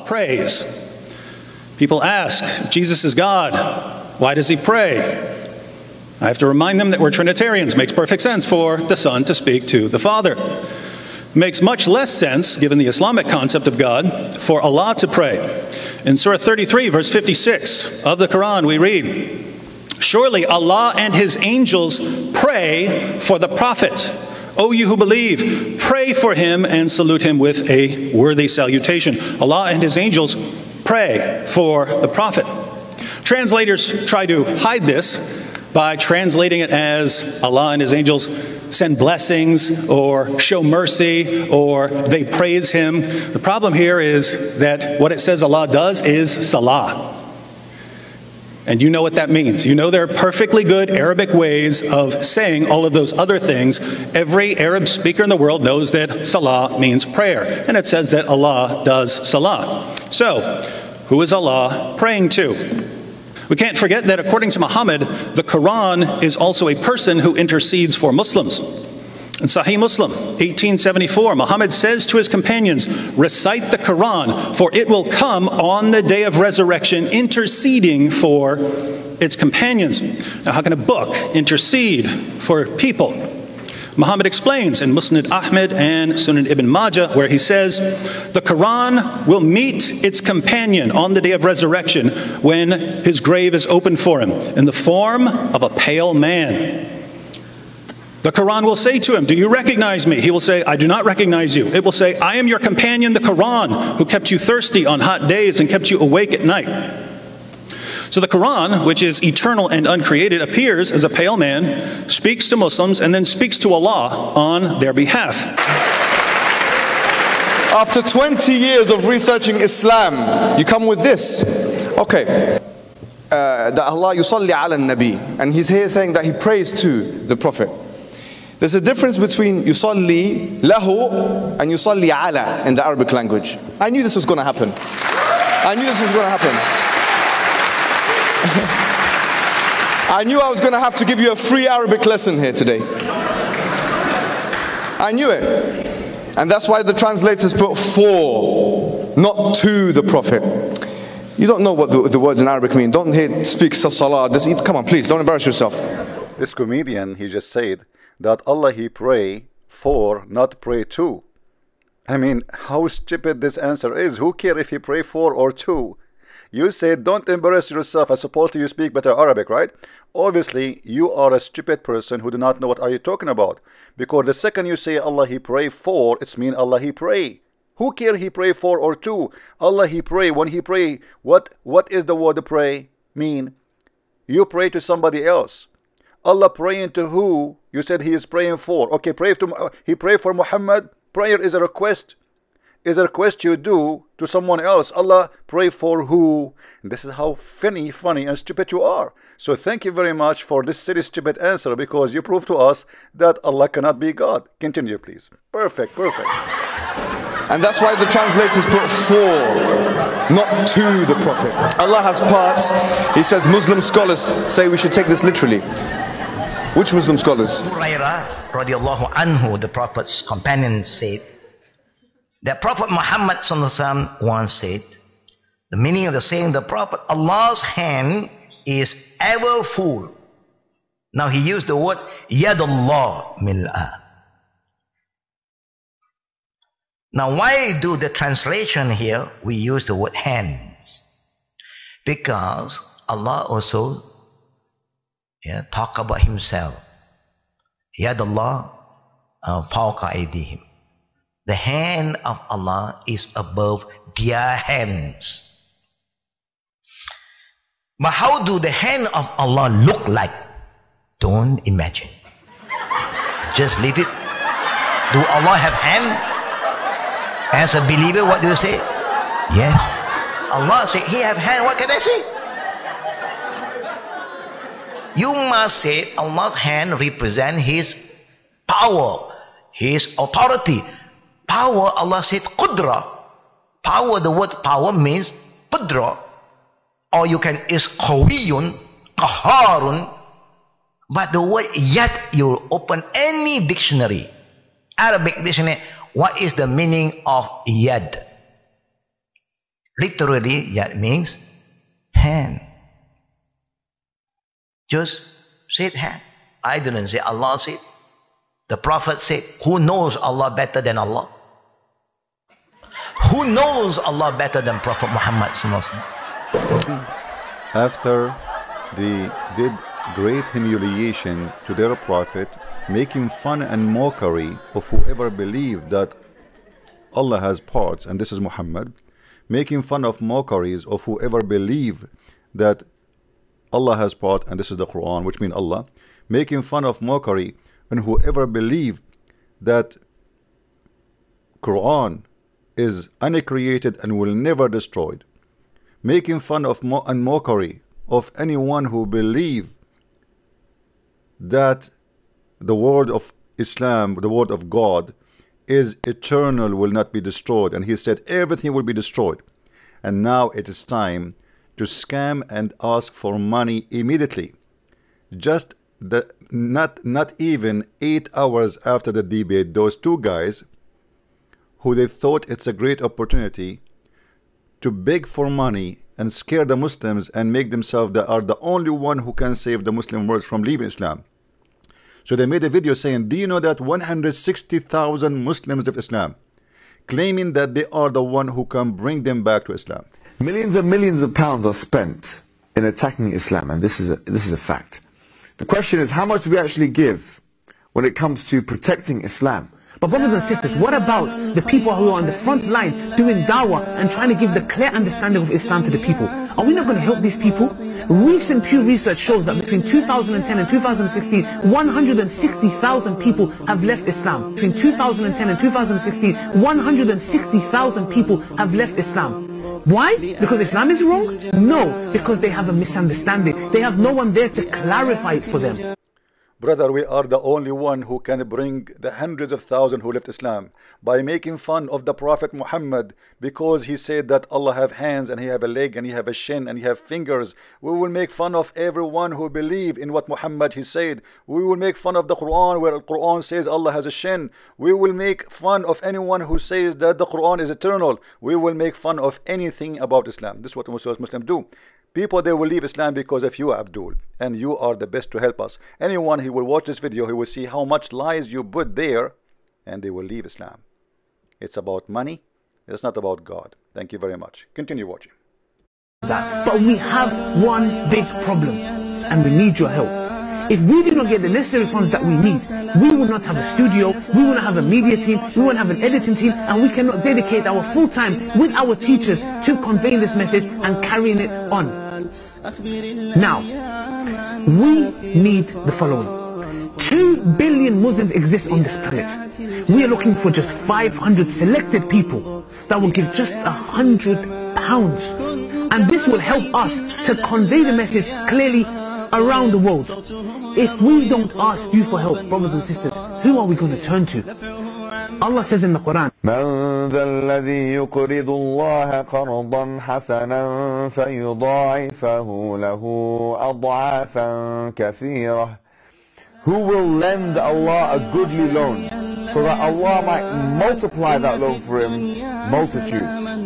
Allah prays. People ask, if Jesus is God, why does he pray? I have to remind them that we're Trinitarians. It makes perfect sense for the Son to speak to the Father. It makes much less sense, given the Islamic concept of God, for Allah to pray. In Surah 33, verse 56 of the Quran, we read, "Surely Allah and his angels pray for the Prophet. O you who believe, pray for him and salute him with a worthy salutation." Allah and his angels pray for the Prophet. Translators try to hide this by translating it as Allah and his angels send blessings or show mercy or they praise him. The problem here is that what it says Allah does is salah. And you know what that means. You know there are perfectly good Arabic ways of saying all of those other things. Every Arab speaker in the world knows that salah means prayer. And it says that Allah does salah. So, who is Allah praying to? We can't forget that according to Muhammad, the Quran is also a person who intercedes for Muslims. In Sahih Muslim, 1874, Muhammad says to his companions, "Recite the Quran, for it will come on the day of resurrection, interceding for its companions." Now, how can a book intercede for people? Muhammad explains in Musnad Ahmed and Sunan Ibn Majah, where he says, "The Quran will meet its companion on the day of resurrection when his grave is opened for him in the form of a pale man. The Quran will say to him, 'Do you recognize me?' He will say, 'I do not recognize you.' It will say, 'I am your companion, the Quran, who kept you thirsty on hot days and kept you awake at night.'" So the Quran, which is eternal and uncreated, appears as a pale man, speaks to Muslims, and then speaks to Allah on their behalf. After 20 years of researching Islam, you come with this. Okay. That Allah yusalli ala nabi, and he's here saying that he prays to the Prophet. There's a difference between yusalli lahu and yusalli ala in the Arabic language. I knew this was going to happen. I knew this was going to happen. I knew I was going to have to give you a free Arabic lesson here today. I knew it. And that's why the translators put for, not to the Prophet. You don't know what the words in Arabic mean. Don't speak salah. Come on, please, don't embarrass yourself. This comedian, he just said that Allah he pray for, not pray to. I mean, how stupid this answer is. Who cares if he pray for or to? You said, don't embarrass yourself. I suppose you speak better Arabic, right? Obviously, you are a stupid person who do not know what are you talking about. Because the second you say Allah he pray for, it's mean Allah he pray. Who care he pray for or to? Allah he pray. When he pray, what is the word pray mean? You pray to somebody else. Allah praying to who? You said he is praying for. Okay, he pray for Muhammad. Prayer is a request. Is a request you do to someone else. Allah pray for who? And this is how funny and stupid you are. So thank you very much for this silly stupid answer, because you prove to us that Allah cannot be God. Continue, please. Perfect. And that's why the translators put for, not to the Prophet. Allah has parts. He says Muslim scholars say we should take this literally. Which Muslim scholars? Hurairah radiallahu anhu, the Prophet's companion, said that Prophet Muhammad once said, the meaning of the saying, the Prophet, Allah's hand is ever full. Now he used the word Yadullah mil'a. Now why do the translation here we use the word hands? Because Allah also talk about himself. Yadullah fawqa aydihim. The hand of Allah is above their hands. But how do the hand of Allah look like? Don't imagine. Just leave it. Do Allah have hand? As a believer, what do you say? Yes. Allah say He have hand. What can I say? You must say Allah's hand represent His power, His authority. Power, Allah said qudra. Power, the word power means qudra. Or you can, is qawiyun, qaharun. But the word yad, you open any dictionary, Arabic dictionary, what is the meaning of yad? Literally, that means hand. Just said hand. I didn't say, Allah said. The Prophet said, who knows Allah better than Allah? Who knows Allah better than Prophet Muhammad? After they did great humiliation to their prophet, making fun and mockery of whoever believed that Allah has parts, and this is Muhammad, making fun of mockeries of whoever believe that Allah has part, and this is the Quran, which means Allah, making fun of mockery and whoever believe that Quran is uncreated and will never destroyed, making fun of and mockery of anyone who believe that the word of Islam, the word of God, is eternal, will not be destroyed, and he said everything will be destroyed. And now it is time to scam and ask for money immediately. Just not even 8 hours after the debate, those two guys who they thought it's a great opportunity to beg for money and scare the Muslims and make themselves that are the only one who can save the Muslim world from leaving Islam. So they made a video saying, do you know that 160,000 Muslims left Islam, claiming that they are the one who can bring them back to Islam. Millions and millions of pounds are spent in attacking Islam, and this is a fact. The question is, how much do we actually give when it comes to protecting Islam? But brothers and sisters, what about the people who are on the front line doing dawah and trying to give the clear understanding of Islam to the people? Are we not going to help these people? Recent Pew Research shows that between 2010 and 2016, 160,000 people have left Islam. Between 2010 and 2016, 160,000 people have left Islam. Why? Because Islam is wrong? No, because they have a misunderstanding. They have no one there to clarify it for them. Brother, we are the only one who can bring the hundreds of thousands who left Islam by making fun of the Prophet Muhammad because he said that Allah have hands and he have a leg and he have a shin and he have fingers. We will make fun of everyone who believe in what Muhammad he said. We will make fun of the Quran where the Quran says Allah has a shin. We will make fun of anyone who says that the Quran is eternal. We will make fun of anything about Islam. This is what Muslims do. People, they will leave Islam because of you, Abdul, and you are the best to help us. Anyone who will watch this video, he will see how much lies you put there, and they will leave Islam. It's about money. It's not about God. Thank you very much. Continue watching. But we have one big problem, and we need your help. If we do not get the necessary funds that we need, we will not have a studio, we will not have a media team, we won't have an editing team, and we cannot dedicate our full time with our teachers to conveying this message and carrying it on. Now, we need the following. 2 billion Muslims exist on this planet. We are looking for just 500 selected people that will give just £100. And this will help us to convey the message clearly around the world. If we don't ask you for help, brothers and sisters, who are we going to turn to? Allah says in the Quran, من ذا الذي يقرض الله قرضا حسنا فيضاعفه له أضعافا كثيرة. Who will lend Allah a goodly loan so that Allah might multiply that loan for him multitudes?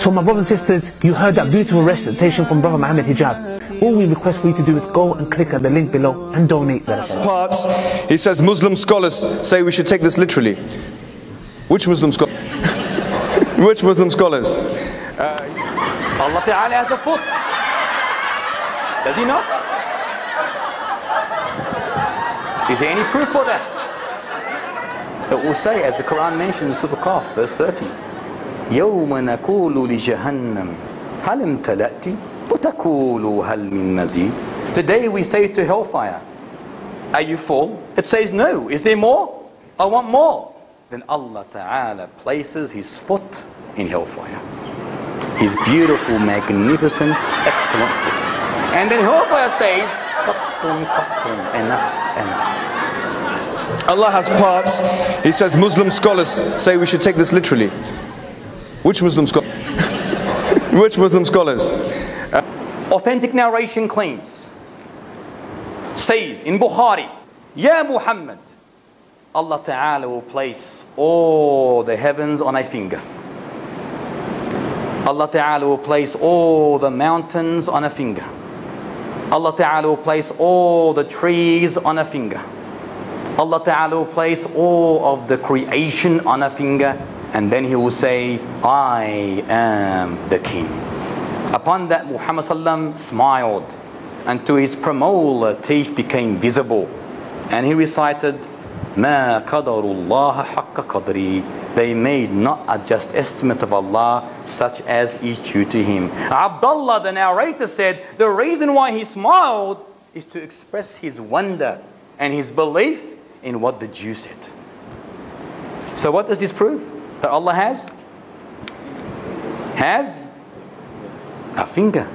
So my brothers and sisters, you heard that beautiful recitation from Brother Mohammed Hijab. All we request for you to do is go and click at the link below and donate that. Parts, he says Muslim scholars say we should take this literally. Which Muslim scholars? Which Muslim scholars? Allah Ta'ala has a foot. Does he not? Is there any proof for that? It will say, as the Quran mentions in Surah Qaf, verse 30, يَوْمَ نَقُولُ لِجَهَنَّمْ هَلْ امْتَلَأْتِ وَتَقُولُ هَلْ مِن مَزِيدٍ. Today we say to hellfire, are you full? It says no. Is there more? I want more. Then Allah Ta'ala places his foot in hellfire. His beautiful, magnificent, excellent foot. And then hellfire says, enough, enough. Allah has parts. He says Muslim scholars say we should take this literally. Which Muslim scholars? Which Muslim scholars? Authentic narration claims, says in Bukhari, Ya Muhammad, Allah Ta'ala will place all the heavens on a finger. Allah Ta'ala will place all the mountains on a finger. Allah Ta'ala will place all the trees on a finger. Allah Ta'ala will place all of the creation on a finger, and then He will say, I am the king. Upon that, Muhammad Sallam smiled, and to his premolar teeth became visible, and he recited, Ma qadarullah haqqa qadri. They made not a just estimate of Allah such as is due to Him. Abdullah, the narrator, said the reason why he smiled is to express his wonder and his belief in what the Jew said. So what does this prove? That Allah has a finger.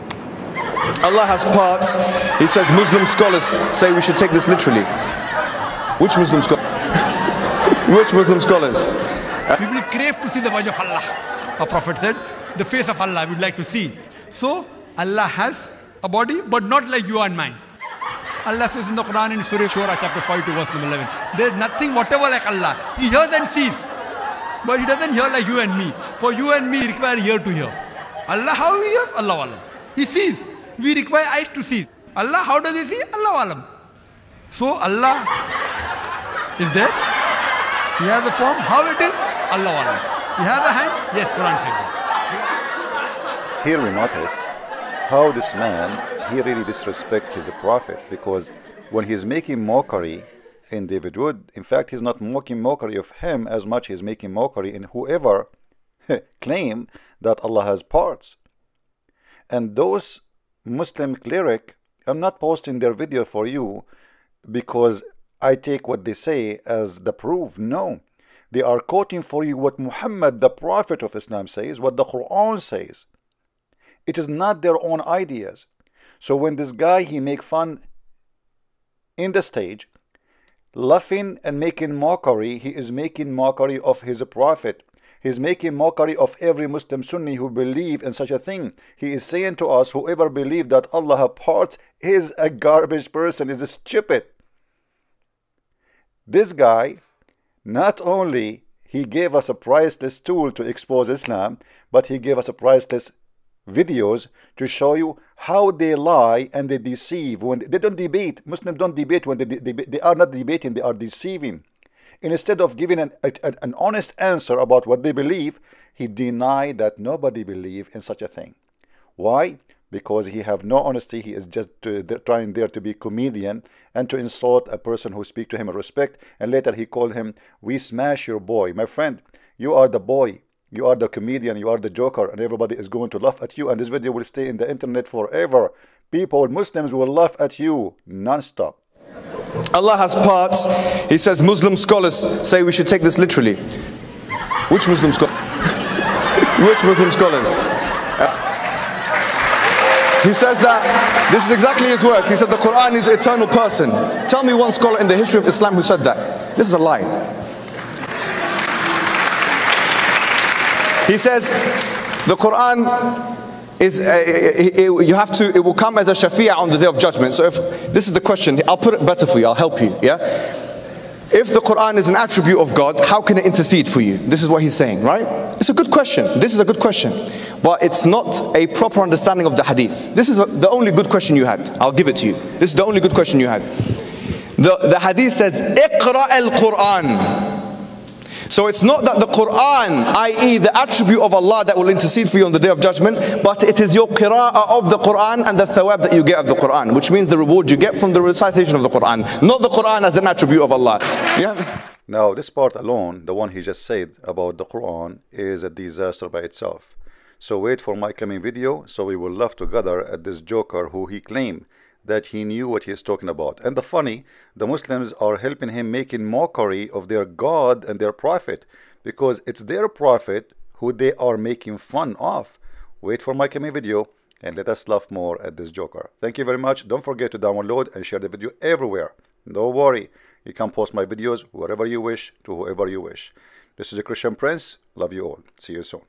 Allah has parts. He says Muslim scholars say we should take this literally. Which Muslim scholars? Which Muslim scholars? People crave to see the wajh of Allah. Our Prophet said, the face of Allah I would like to see. So Allah has a body, but not like you and mine. Allah says in the Quran in Surah Shura chapter 5 to verse number 11, there is nothing whatever like Allah. He hears and sees, but He doesn't hear like you and me. For you and me require ear to hear. Allah, how He hears? Allah alam. He sees. We require eyes to see. Allah, how does He see? Allah alam. So Allah is there. He has a form. How it is? Allah alam. He has a hand. Yes, Quran says. Here we notice how this man, he really disrespects his prophet, because when he's making mockery in David Wood, in fact he's not making mockery of him as much as making mockery in whoever claim that Allah has parts. And those Muslim cleric, I'm not posting their video for you because I take what they say as the proof. No, they are quoting for you what Muhammad, the prophet of Islam, says, what the Quran says. It is not their own ideas. So when this guy, he make fun in the stage, laughing and making mockery, he is making mockery of his prophet. He's making mockery of every Muslim Sunni who believe in such a thing. He is saying to us, whoever believes that Allah has parts is a garbage person, is stupid. This guy, not only he gave us a priceless tool to expose Islam, but he gave us a priceless videos to show you how they lie and they deceive. When they don't debate, Muslims don't debate. When they are not debating, they are deceiving. Instead of giving an honest answer about what they believe, he denied that nobody believe in such a thing. Why? Because he have no honesty. He is just trying there to be comedian and to insult a person who speak to him in respect. And later he called him, we smash your boy. My friend, you are the boy. You are the comedian, you are the joker, and everybody is going to laugh at you, and this video will stay in the internet forever. People, Muslims will laugh at you non-stop. Allah has parts. He says Muslim scholars say we should take this literally. Which Muslim scholars? Which Muslim scholars? He says that, this is exactly his words. He said the Quran is an eternal person. Tell me one scholar in the history of Islam who said that. This is a lie. He says the Quran is it will come as a shafi'ah on the day of judgment. So if this is the question, I'll put it better for you, I'll help you. Yeah, if the Quran is an attribute of God, how can it intercede for you? This is what he's saying, right? It's a good question. This is a good question, but it's not a proper understanding of the hadith. This is the only good question you had. I'll give it to you. This is the only good question you had. The hadith says iqra al-Quran. So it's not that the Quran, i.e. the attribute of Allah, that will intercede for you on the day of judgment, but it is your qira'ah of the Quran and the thawab that you get of the Quran, which means the reward you get from the recitation of the Quran, not the Quran as an attribute of Allah. Yeah. Now this part alone, the one he just said about the Quran, is a disaster by itself. So wait for my coming video, so we will laugh together at this joker who he claimed that he knew what he is talking about. And the funny, the Muslims are helping him making mockery of their God and their prophet, because it's their prophet who they are making fun of. Wait for my coming video and let us laugh more at this joker. Thank you very much. Don't forget to download and share the video everywhere. Don't worry, you can post my videos wherever you wish to whoever you wish. This is a Christian Prince. Love you all. See you soon.